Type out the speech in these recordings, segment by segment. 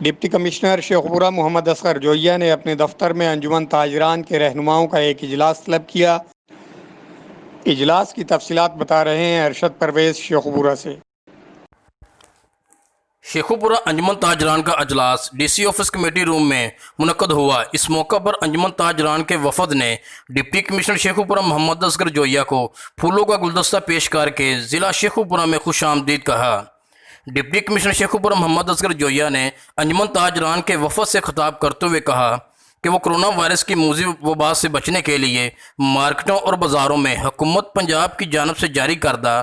Deputy commissioner Sheikhupura Muhammad Asghar جویہ نے اپنے دفتر میں انجمن تاجران کے رہنماؤں کا ایک اجلاس طلب کیا۔ اجلاس کی تفصیلات بتا رہے ہیں ارشد پرویز شیخوپورہ سے۔ شیخوپورہ انجمن تاجران کا اجلاس D C office committee room میں منعقد ہوا۔ اس موقع پر انجمن تاجران کے وفد نے ڈپٹی کمشنر شیخوپورہ محمد اصغر جویہ کو پھولوں کا گلدستہ پیش کر کے ضلع شیخوپورہ میں خوش آمدید کہا۔ ڈپٹی کمشنر شیخوپورہ محمد اصغر جویہ نے انجمن تاجران کے وفد سے خطاب کرتے ہوئے کہا کہ وہ کرونا وائرس کی موذی وبا سے بچنے کے لیے مارکیٹوں اور بازاروں میں حکومت پنجاب کی جانب سے جاری کردہ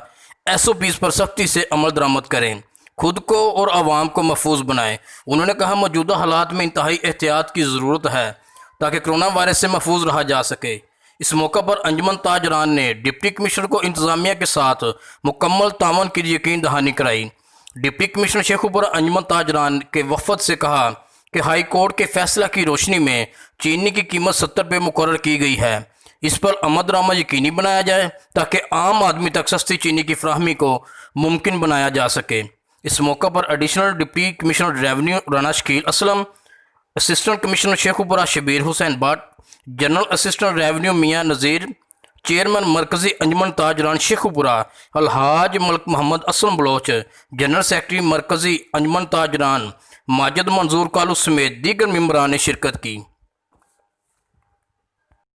SOPs پر سختی سے عمل درآمد کریں، خود کو اور عوام کو محفوظ بنائیں۔ انہوں نے کہا موجودہ حالات میں انتہائی احتیاط کی ضرورت ہے تاکہ کرونا وائرس سے محفوظ رہا جا سکے۔ اس موقع پر انجمن تاجران نے ڈپٹی کمشنر کو انتظامیہ کے ساتھ مکمل تعاون کی یقین دہانی کرائی۔ ڈپٹی کمشنر شیخوپورہ انجمن تاجران کے وفد سے کہا کہ ہائی کورٹ کے فیصلہ کی روشنی میں چینی کی قیمت 70 روپے مقرر کی گئی ہے، اس پر عمل درآمد یقینی بنایا جائے تاکہ عام آدمی تک سستی چینی کی فراہمی کو ممکن بنایا جا سکے۔ اس موقع پر additional deputy commissioner revenue Rana Shakeel Aslam, assistant commissioner Sheikhupura Shabbir Hussain Butt, general assistant revenue Mian Nazir, chairman مرکزی انجمن تاجران شیخوپورہ الحاج ملک محمد اسلم بلوچ، جنرل سیکرٹری مرکزی انجمن تاجران ماجد منظور کالو سمیت دیگر ممبران نے شرکت کی۔